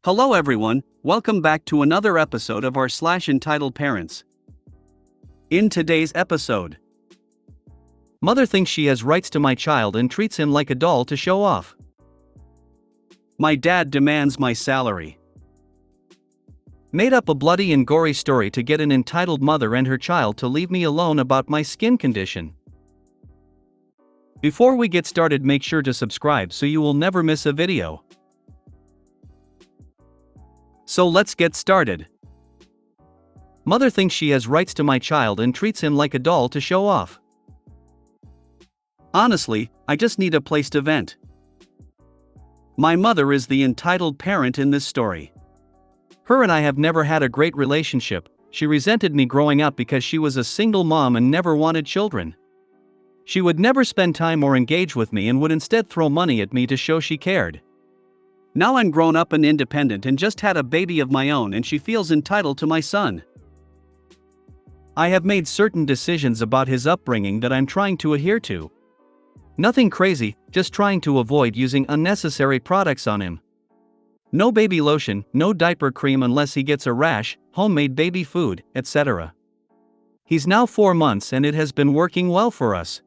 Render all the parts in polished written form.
Hello everyone, welcome back to another episode of our entitled parents. In today's episode, mother thinks she has rights to my child and treats him like a doll to show off. My dad demands my salary. Made up a bloody and gory story to get an entitled mother and her child to leave me alone about my skin condition. Before we get started, make sure to subscribe so you will never miss a video. So let's get started. Mother thinks she has rights to my child and treats him like a doll to show off. Honestly, I just need a place to vent. My mother is the entitled parent in this story. Her and I have never had a great relationship. She resented me growing up because she was a single mom and never wanted children. She would never spend time or engage with me and would instead throw money at me to show she cared. Now I'm grown up and independent and just had a baby of my own, and she feels entitled to my son. I have made certain decisions about his upbringing that I'm trying to adhere to. Nothing crazy, just trying to avoid using unnecessary products on him. No baby lotion, no diaper cream unless he gets a rash, homemade baby food, etc. He's now 4 months and it has been working well for us.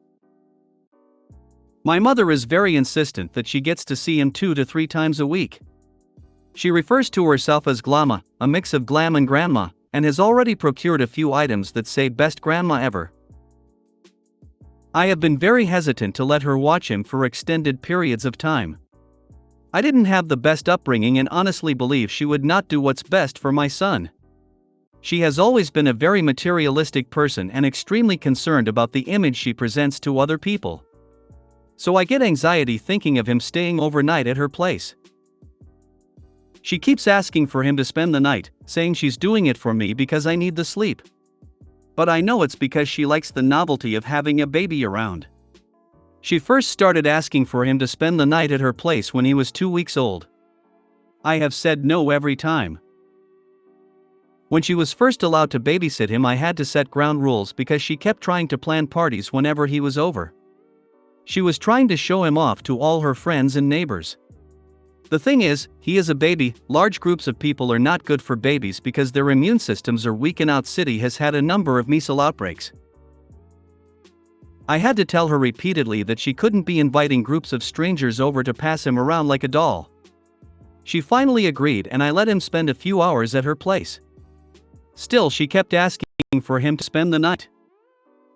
My mother is very insistent that she gets to see him 2 to 3 times a week. She refers to herself as Glama, a mix of glam and grandma, and has already procured a few items that say best grandma ever. I have been very hesitant to let her watch him for extended periods of time. I didn't have the best upbringing and honestly believe she would not do what's best for my son. She has always been a very materialistic person and extremely concerned about the image she presents to other people. So I get anxiety thinking of him staying overnight at her place. She keeps asking for him to spend the night, saying she's doing it for me because I need the sleep. But I know it's because she likes the novelty of having a baby around. She first started asking for him to spend the night at her place when he was 2 weeks old. I have said no every time. When she was first allowed to babysit him, I had to set ground rules because she kept trying to plan parties whenever he was over. She was trying to show him off to all her friends and neighbors. The thing is, he is a baby. Large groups of people are not good for babies because their immune systems are weak, and our city has had a number of measles outbreaks. I had to tell her repeatedly that she couldn't be inviting groups of strangers over to pass him around like a doll. She finally agreed and I let him spend a few hours at her place. Still, she kept asking for him to spend the night.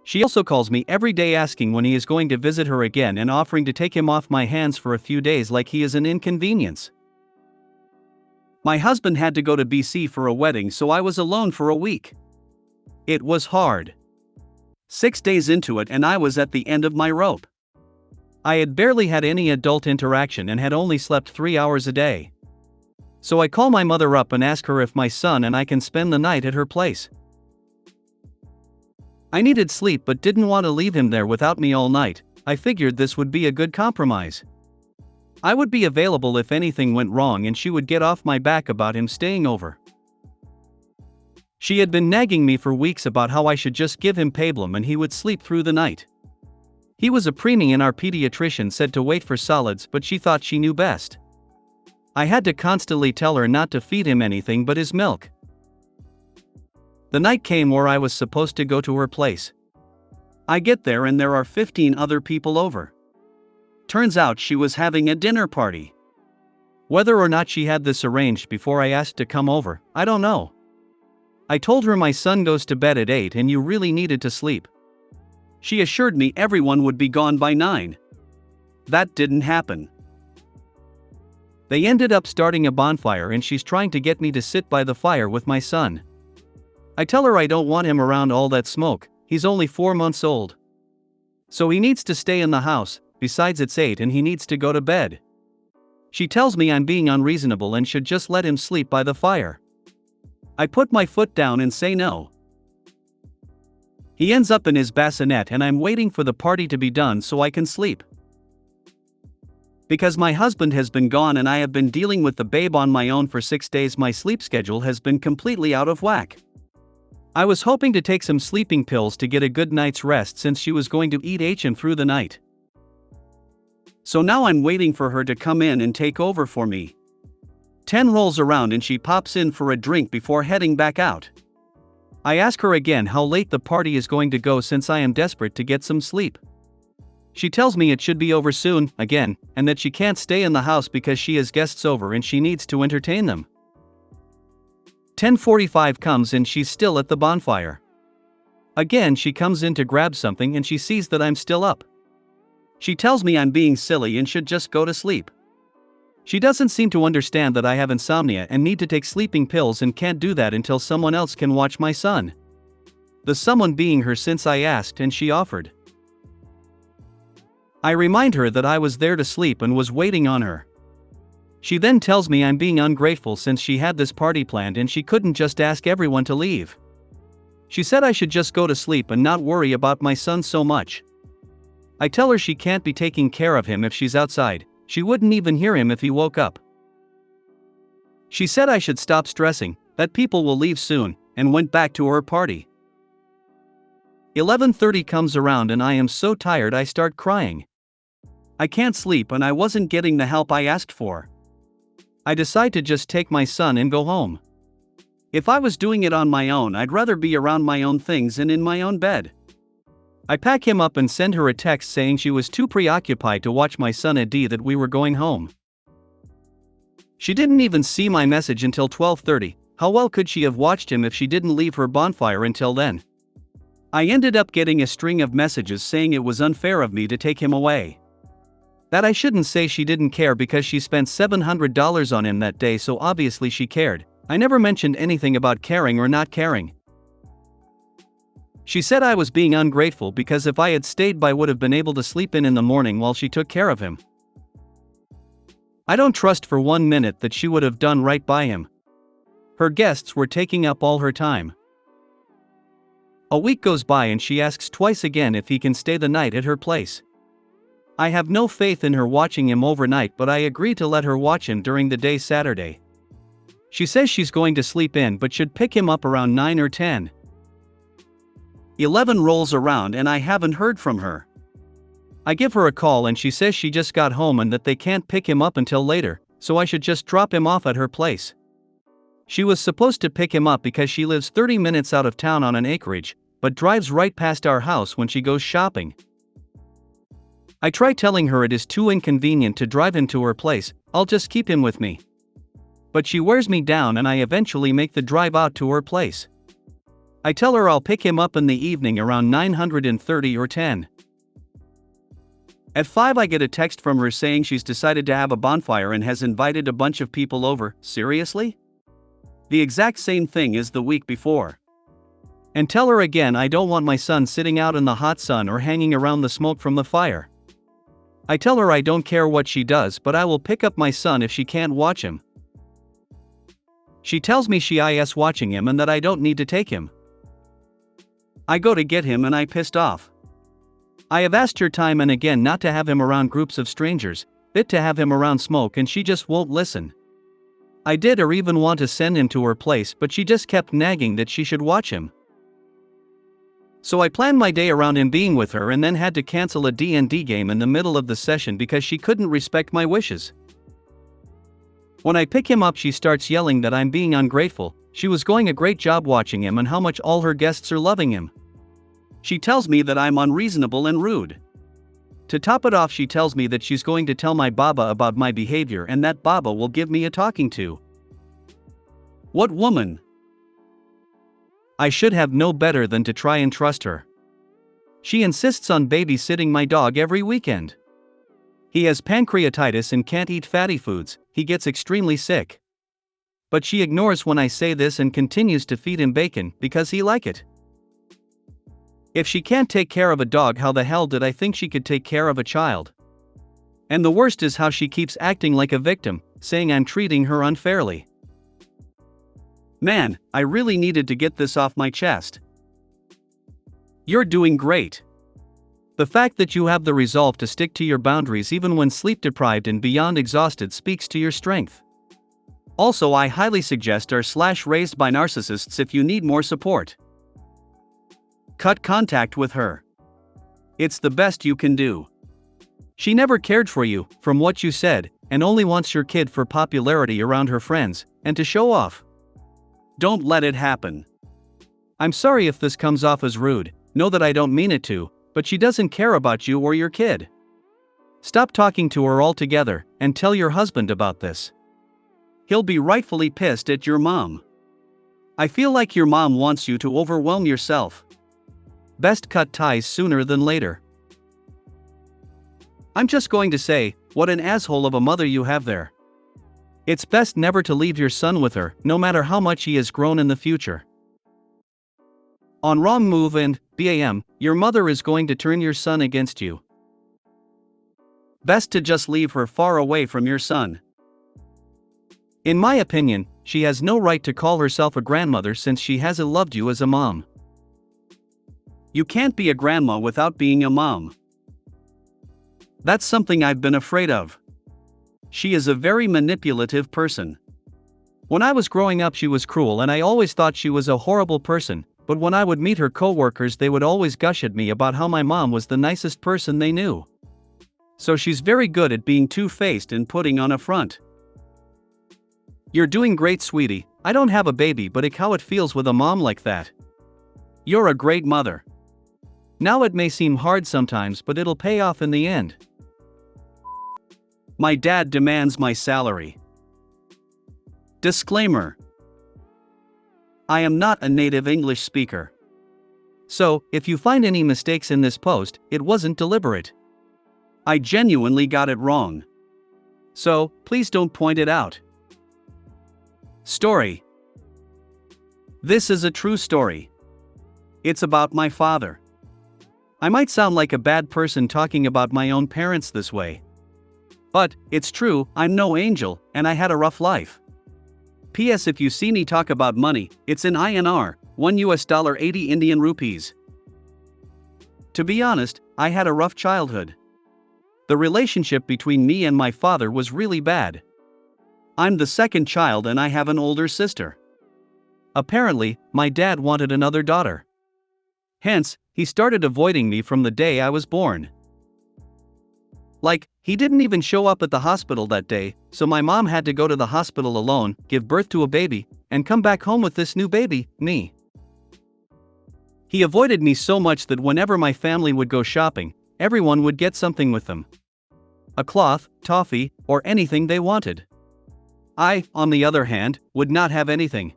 She also calls me every day asking when he is going to visit her again and offering to take him off my hands for a few days like he is an inconvenience. My husband had to go to BC for a wedding, so I was alone for a week. It was hard. 6 days into it and I was at the end of my rope. I had barely had any adult interaction and had only slept 3 hours a day. So I call my mother up and ask her if my son and I can spend the night at her place. I needed sleep but didn't want to leave him there without me all night. I figured this would be a good compromise. I would be available if anything went wrong and she would get off my back about him staying over. She had been nagging me for weeks about how I should just give him Pablum and he would sleep through the night. He was a preemie and our pediatrician said to wait for solids, but she thought she knew best. I had to constantly tell her not to feed him anything but his milk. The night came where I was supposed to go to her place. I get there and there are 15 other people over. Turns out she was having a dinner party. Whether or not she had this arranged before I asked to come over, I don't know. I told her my son goes to bed at 8 and you really needed to sleep. She assured me everyone would be gone by 9. That didn't happen. They ended up starting a bonfire and she's trying to get me to sit by the fire with my son. I tell her I don't want him around all that smoke. He's only 4 months old. So he needs to stay in the house, besides it's 8 and he needs to go to bed. She tells me I'm being unreasonable and should just let him sleep by the fire. I put my foot down and say no. He ends up in his bassinet and I'm waiting for the party to be done so I can sleep. Because my husband has been gone and I have been dealing with the babe on my own for 6 days, my sleep schedule has been completely out of whack. I was hoping to take some sleeping pills to get a good night's rest since she was going to eat HM through the night. So now I'm waiting for her to come in and take over for me. 10 rolls around and she pops in for a drink before heading back out. I ask her again how late the party is going to go since I am desperate to get some sleep. She tells me it should be over soon, again, and that she can't stay in the house because she has guests over and she needs to entertain them. 10:45 comes and she's still at the bonfire. Again she comes in to grab something and she sees that I'm still up. She tells me I'm being silly and should just go to sleep. She doesn't seem to understand that I have insomnia and need to take sleeping pills and can't do that until someone else can watch my son. The someone being her since I asked and she offered. I remind her that I was there to sleep and was waiting on her. She then tells me I'm being ungrateful since she had this party planned and she couldn't just ask everyone to leave. She said I should just go to sleep and not worry about my son so much. I tell her she can't be taking care of him if she's outside, she wouldn't even hear him if he woke up. She said I should stop stressing, that people will leave soon, and went back to her party. 11:30 comes around and I am so tired I start crying. I can't sleep and I wasn't getting the help I asked for. I decide to just take my son and go home. If I was doing it on my own, I'd rather be around my own things and in my own bed. I pack him up and send her a text saying she was too preoccupied to watch my son and that we were going home. She didn't even see my message until 12:30. How well could she have watched him if she didn't leave her bonfire until then? I ended up getting a string of messages saying it was unfair of me to take him away. That I shouldn't say she didn't care because she spent $700 on him that day, so obviously she cared. I never mentioned anything about caring or not caring. She said I was being ungrateful because if I had stayed I would have been able to sleep in the morning while she took care of him. I don't trust for 1 minute that she would have done right by him. Her guests were taking up all her time. A week goes by and she asks twice again if he can stay the night at her place. I have no faith in her watching him overnight, but I agree to let her watch him during the day Saturday. She says she's going to sleep in but should pick him up around 9 or 10. 11 rolls around and I haven't heard from her. I give her a call and she says she just got home and that they can't pick him up until later, so I should just drop him off at her place. She was supposed to pick him up because she lives 30 minutes out of town on an acreage, but drives right past our house when she goes shopping. I try telling her it is too inconvenient to drive him to her place, I'll just keep him with me. But she wears me down and I eventually make the drive out to her place. I tell her I'll pick him up in the evening around 9:30 or 10. At 5 I get a text from her saying she's decided to have a bonfire and has invited a bunch of people over. Seriously? The exact same thing as the week before. And tell her again I don't want my son sitting out in the hot sun or hanging around the smoke from the fire. I tell her I don't care what she does, but I will pick up my son if she can't watch him. She tells me she is watching him and that I don't need to take him. I go to get him and I pissed off. I have asked her time and again not to have him around groups of strangers, bit to have him around smoke, and she just won't listen. I did or even want to send him to her place, but she just kept nagging that she should watch him. So I planned my day around him being with her and then had to cancel a D&D game in the middle of the session because she couldn't respect my wishes. When I pick him up she starts yelling that I'm being ungrateful. She was going a great job watching him and how much all her guests are loving him. She tells me that I'm unreasonable and rude. To top it off she tells me that she's going to tell my Baba about my behavior and that Baba will give me a talking to. What woman? I should have no better than to try and trust her. She insists on babysitting my dog every weekend. He has pancreatitis and can't eat fatty foods, he gets extremely sick. But she ignores when I say this and continues to feed him bacon because he like it. If she can't take care of a dog, how the hell did I think she could take care of a child? And the worst is how she keeps acting like a victim, saying I'm treating her unfairly. Man, I really needed to get this off my chest. You're doing great. The fact that you have the resolve to stick to your boundaries even when sleep deprived and beyond exhausted speaks to your strength. Also, I highly suggest r/raised by narcissists if you need more support. Cut contact with her. It's the best you can do. She never cared for you, from what you said, and only wants your kid for popularity around her friends, and to show off. Don't let it happen. I'm sorry if this comes off as rude, know that I don't mean it to, but she doesn't care about you or your kid. Stop talking to her altogether, and tell your husband about this. He'll be rightfully pissed at your mom. I feel like your mom wants you to overwhelm yourself. Best cut ties sooner than later. I'm just going to say, what an asshole of a mother you have there. It's best never to leave your son with her, no matter how much he has grown in the future. On Wrong Move and BAM, your mother is going to turn your son against you. Best to just leave her far away from your son. In my opinion, she has no right to call herself a grandmother since she hasn't loved you as a mom. You can't be a grandma without being a mom. That's something I've been afraid of. She is a very manipulative person. When I was growing up, she was cruel and I always thought she was a horrible person, but when I would meet her coworkers, they would always gush at me about how my mom was the nicest person they knew. So she's very good at being two-faced and putting on a front. You're doing great, sweetie. I don't have a baby, but it's how it feels with a mom like that. You're a great mother. Now it may seem hard sometimes, but it'll pay off in the end. My dad demands my salary. Disclaimer: I am not a native English speaker. So, if you find any mistakes in this post, it wasn't deliberate. I genuinely got it wrong. So, please don't point it out. Story. This is a true story. It's about my father. I might sound like a bad person talking about my own parents this way. But, it's true, I'm no angel, and I had a rough life. P.S. If you see me talk about money, it's in INR, $1 80 Indian rupees. To be honest, I had a rough childhood. The relationship between me and my father was really bad. I'm the second child and I have an older sister. Apparently, my dad wanted another daughter. Hence, he started avoiding me from the day I was born. Like, he didn't even show up at the hospital that day, so my mom had to go to the hospital alone, give birth to a baby, and come back home with this new baby, me. He avoided me so much that whenever my family would go shopping, everyone would get something with them. A cloth, toffee, or anything they wanted. I, on the other hand, would not have anything.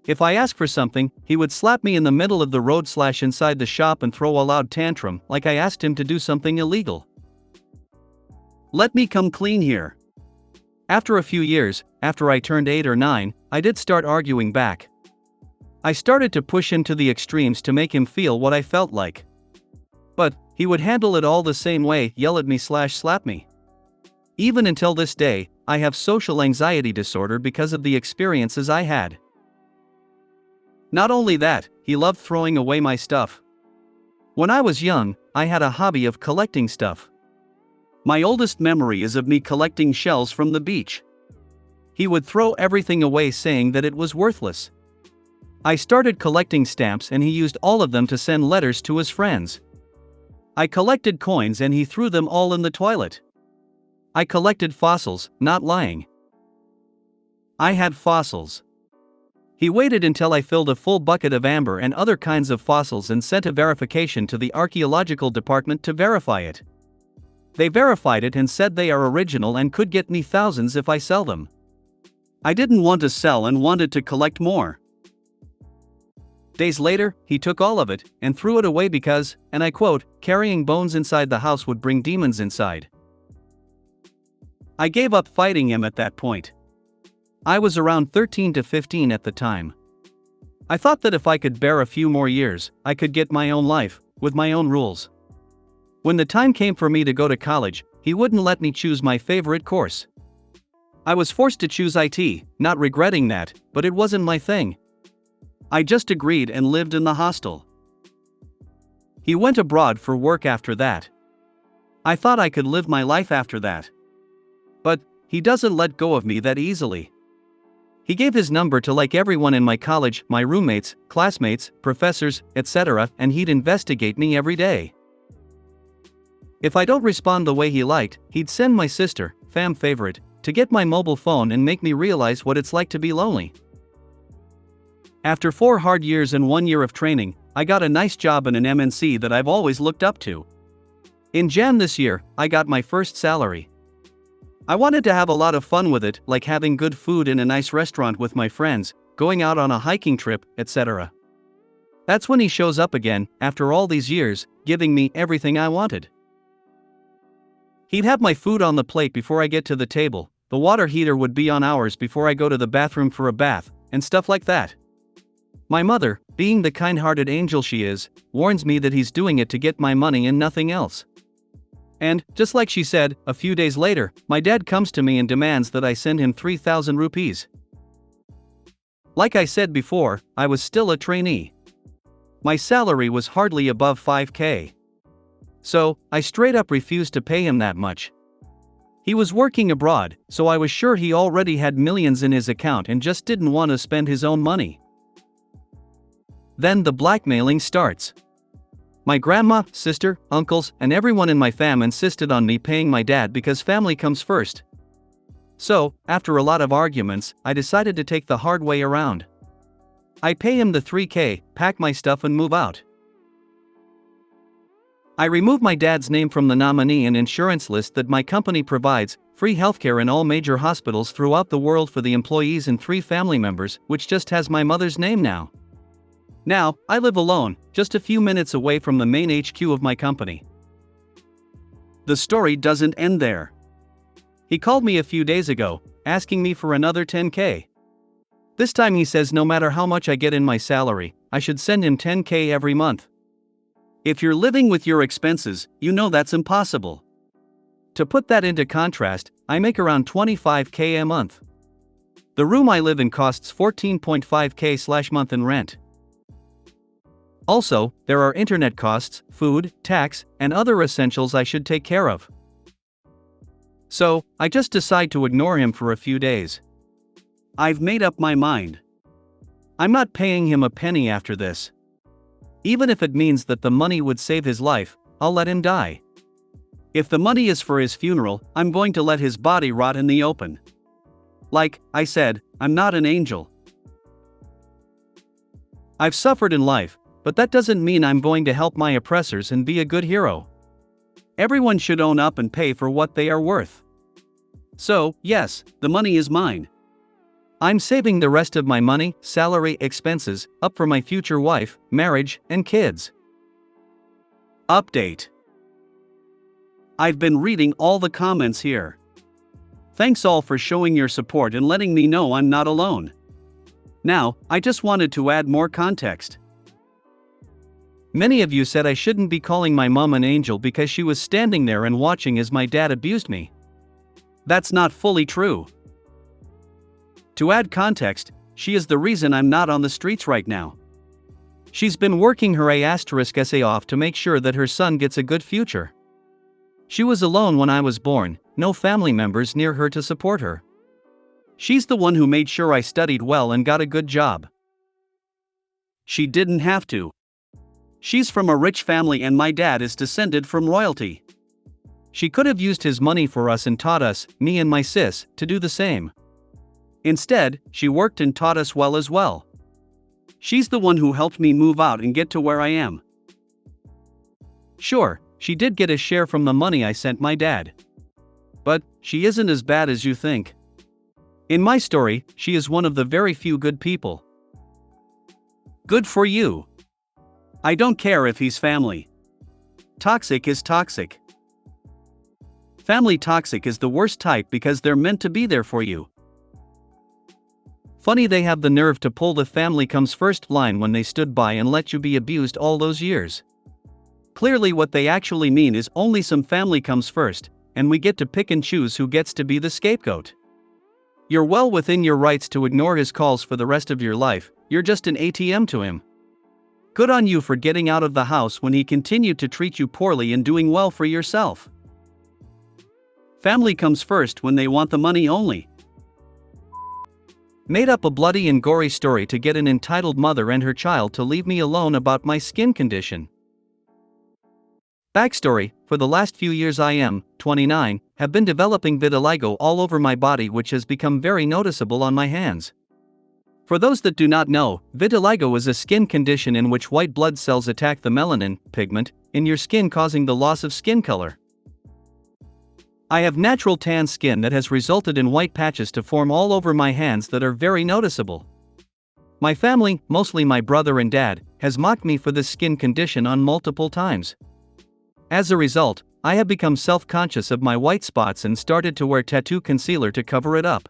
If I asked for something, he would slap me in the middle of the road / inside the shop and throw a loud tantrum like I asked him to do something illegal. Let me come clean here. After a few years, after I turned 8 or 9, I did start arguing back. I started to push him to the extremes to make him feel what I felt like. But, he would handle it all the same way, yell at me / slap me. Even until this day, I have social anxiety disorder because of the experiences I had. Not only that, he loved throwing away my stuff. When I was young, I had a hobby of collecting stuff. My oldest memory is of me collecting shells from the beach. He would throw everything away saying that it was worthless. I started collecting stamps and he used all of them to send letters to his friends. I collected coins and he threw them all in the toilet. I collected fossils, not lying. I had fossils. He waited until I filled a full bucket of amber and other kinds of fossils and sent a verification to the archaeological department to verify it. They verified it and said they are original and could get me thousands if I sell them. I didn't want to sell and wanted to collect more. Days later, he took all of it and threw it away because, and I quote, carrying bones inside the house would bring demons inside. I gave up fighting him at that point. I was around 13 to 15 at the time. I thought that if I could bear a few more years, I could get my own life, with my own rules. When the time came for me to go to college, he wouldn't let me choose my favorite course. I was forced to choose IT, not regretting that, but it wasn't my thing. I just agreed and lived in the hostel. He went abroad for work after that. I thought I could live my life after that. But, he doesn't let go of me that easily. He gave his number to like everyone in my college, my roommates, classmates, professors, etc., and he'd investigate me every day. If I don't respond the way he liked, he'd send my sister, fam favorite, to get my mobile phone and make me realize what it's like to be lonely. After 4 hard years and 1 year of training, I got a nice job in an MNC that I've always looked up to. In Jan this year, I got my first salary. I wanted to have a lot of fun with it, like having good food in a nice restaurant with my friends, going out on a hiking trip, etc. That's when he shows up again, after all these years, giving me everything I wanted. He'd have my food on the plate before I get to the table, the water heater would be on hours before I go to the bathroom for a bath, and stuff like that. My mother, being the kind-hearted angel she is, warns me that he's doing it to get my money and nothing else. And, just like she said, a few days later, my dad comes to me and demands that I send him 3,000 rupees. Like I said before, I was still a trainee. My salary was hardly above 5K. So, I straight up refused to pay him that much. He was working abroad, so I was sure he already had millions in his account and just didn't want to spend his own money. Then the blackmailing starts. My grandma, sister, uncles, and everyone in my fam insisted on me paying my dad because family comes first. So, after a lot of arguments, I decided to take the hard way around. I pay him the 3K, pack my stuff and move out. I remove my dad's name from the nominee and insurance list that my company provides, free healthcare in all major hospitals throughout the world for the employees and 3 family members, which just has my mother's name now. Now, I live alone, just a few minutes away from the main HQ of my company. The story doesn't end there. He called me a few days ago, asking me for another 10K. This time he says no matter how much I get in my salary, I should send him 10K every month. If you're living with your expenses, you know that's impossible. To put that into contrast, I make around 25K a month. The room I live in costs 14.5K/month in rent. Also, there are internet costs, food, tax, and other essentials I should take care of. So, I just decide to ignore him for a few days. I've made up my mind. I'm not paying him a penny after this. Even if it means that the money would save his life, I'll let him die. If the money is for his funeral, I'm going to let his body rot in the open. Like I said, I'm not an angel. I've suffered in life, but that doesn't mean I'm going to help my oppressors and be a good hero. Everyone should own up and pay for what they are worth. So, yes, the money is mine. I'm saving the rest of my money, salary, expenses, up for my future wife, marriage, and kids. Update. I've been reading all the comments here. Thanks all for showing your support and letting me know I'm not alone. Now, I just wanted to add more context. Many of you said I shouldn't be calling my mom an angel because she was standing there and watching as my dad abused me. That's not fully true. To add context, she is the reason I'm not on the streets right now. She's been working her *essay off to make sure that her son gets a good future. She was alone when I was born, no family members near her to support her. She's the one who made sure I studied well and got a good job. She didn't have to. She's from a rich family and my dad is descended from royalty. She could have used his money for us and taught us, me and my sis, to do the same. Instead, she worked and taught us well as well. She's the one who helped me move out and get to where I am. Sure, she did get a share from the money I sent my dad. But she isn't as bad as you think. In my story, she is one of the very few good people. Good for you. I don't care if he's family. Toxic is toxic. Family toxic is the worst type because they're meant to be there for you. Funny they have the nerve to pull the family comes first line when they stood by and let you be abused all those years. Clearly what they actually mean is only some family comes first, and we get to pick and choose who gets to be the scapegoat. You're well within your rights to ignore his calls for the rest of your life, you're just an ATM to him. Good on you for getting out of the house when he continued to treat you poorly and doing well for yourself. Family comes first when they want the money only. Made up a bloody and gory story to get an entitled mother and her child to leave me alone about my skin condition. Backstory: for the last few years I am, 29, have been developing vitiligo all over my body, which has become very noticeable on my hands. For those that do not know, vitiligo is a skin condition in which white blood cells attack the melanin pigment in your skin, causing the loss of skin color. I have natural tan skin that has resulted in white patches to form all over my hands that are very noticeable. My family, mostly my brother and dad, has mocked me for this skin condition on multiple times. As a result, I have become self-conscious of my white spots and started to wear tattoo concealer to cover it up.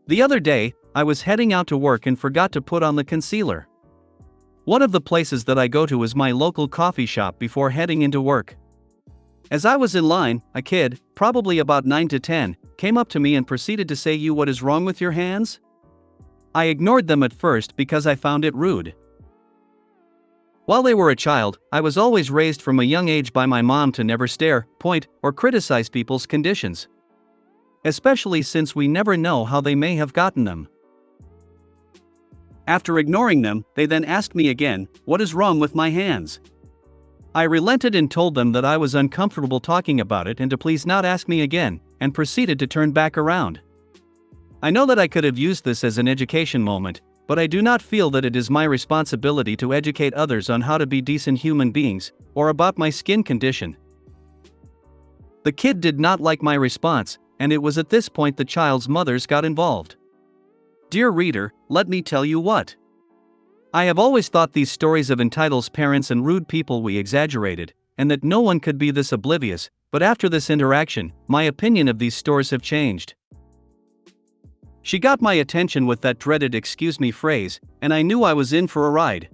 The other day, I was heading out to work and forgot to put on the concealer. One of the places that I go to is my local coffee shop before heading into work. As I was in line, a kid, probably about 9 to 10, came up to me and proceeded to say, "You, what is wrong with your hands?" I ignored them at first because I found it rude. While they were a child, I was always raised from a young age by my mom to never stare, point, or criticize people's conditions. Especially since we never know how they may have gotten them. After ignoring them, they then asked me again, "What is wrong with my hands?" I relented and told them that I was uncomfortable talking about it and to please not ask me again, and proceeded to turn back around. I know that I could have used this as an education moment, but I do not feel that it is my responsibility to educate others on how to be decent human beings, or about my skin condition. The kid did not like my response, and it was at this point the child's mothers got involved. Dear reader, let me tell you what. I have always thought these stories of entitled parents and rude people we exaggerated, and that no one could be this oblivious, but after this interaction, my opinion of these stories have changed. She got my attention with that dreaded "excuse me" phrase, and I knew I was in for a ride.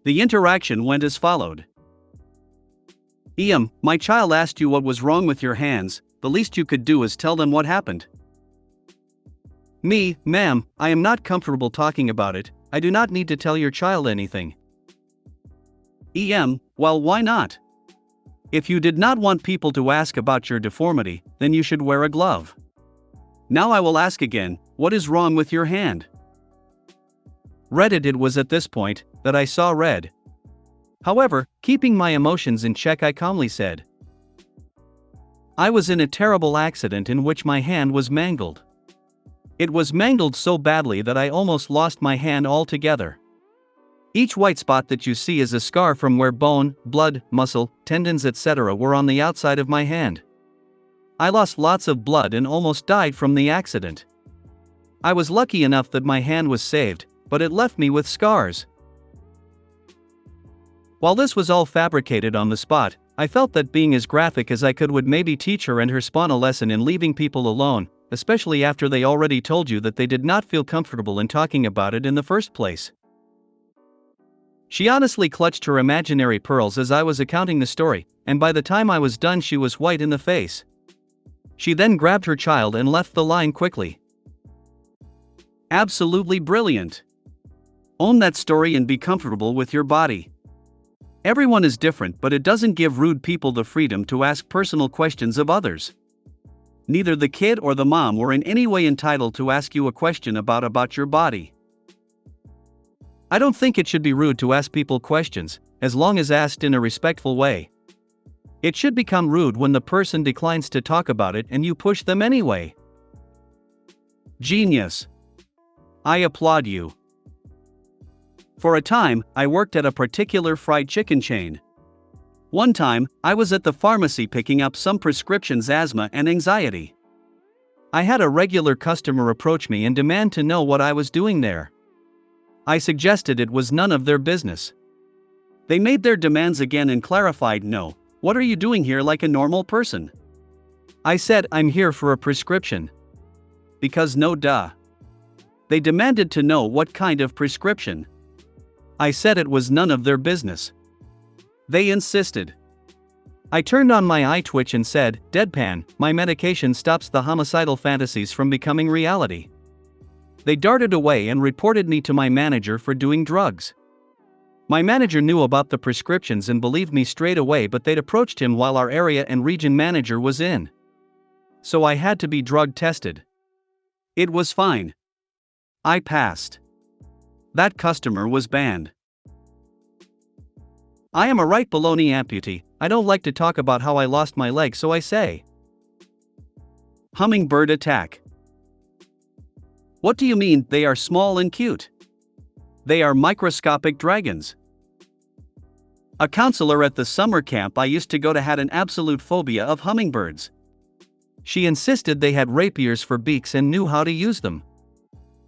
The interaction went as followed. My child asked you what was wrong with your hands. The least you could do is tell them what happened. Me, ma'am, I am not comfortable talking about it. I do not need to tell your child anything. Well, why not? If you did not want people to ask about your deformity, then you should wear a glove. Now I will ask again, what is wrong with your hand? It was at this point that I saw red. However, keeping my emotions in check, I calmly said, I was in a terrible accident in which my hand was mangled. It was mangled so badly that I almost lost my hand altogether. Each white spot that you see is a scar from where bone, blood, muscle, tendons, etc. were on the outside of my hand. I lost lots of blood and almost died from the accident. I was lucky enough that my hand was saved, but it left me with scars. While this was all fabricated on the spot, I felt that being as graphic as I could would maybe teach her and her spawn a lesson in leaving people alone, especially after they already told you that they did not feel comfortable in talking about it in the first place. She honestly clutched her imaginary pearls as I was recounting the story, and by the time I was done she was white in the face. She then grabbed her child and left the line quickly. Absolutely brilliant. Own that story and be comfortable with your body. Everyone is different, but it doesn't give rude people the freedom to ask personal questions of others. Neither the kid or the mom were in any way entitled to ask you a question about your body. I don't think it should be rude to ask people questions, as long as asked in a respectful way. It should become rude when the person declines to talk about it and you push them anyway. Genius. I applaud you. For a time, I worked at a particular fried chicken chain. One time, I was at the pharmacy picking up some prescriptions, asthma and anxiety. I had a regular customer approach me and demand to know what I was doing there. I suggested it was none of their business. They made their demands again and clarified, "No, what are you doing here like a normal person?" I said, "I'm here for a prescription." Because no duh. They demanded to know what kind of prescription. I said it was none of their business. They insisted. I turned on my eye twitch and said, deadpan, "My medication stops the homicidal fantasies from becoming reality." They darted away and reported me to my manager for doing drugs. My manager knew about the prescriptions and believed me straight away, but they'd approached him while our area and region manager was in. So I had to be drug tested. It was fine. I passed. That customer was banned. I am a right baloney amputee. I don't like to talk about how I lost my leg, so I say. Hummingbird attack. What do you mean, they are small and cute? They are microscopic dragons. A counselor at the summer camp I used to go to had an absolute phobia of hummingbirds. She insisted they had rapiers for beaks and knew how to use them.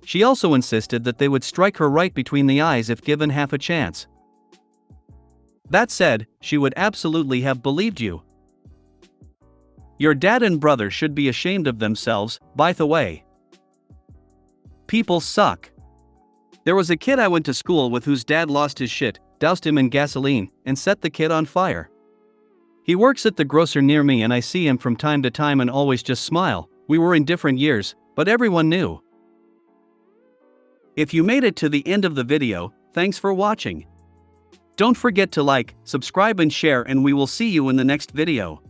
She also insisted that they would strike her right between the eyes if given half a chance. That said, she would absolutely have believed you. Your dad and brother should be ashamed of themselves, by the way. People suck. There was a kid I went to school with whose dad lost his shit, doused him in gasoline, and set the kid on fire. He works at the grocer near me and I see him from time to time and always just smile. We were in different years, but everyone knew. If you made it to the end of the video, thanks for watching. Don't forget to like, subscribe and share, and we will see you in the next video.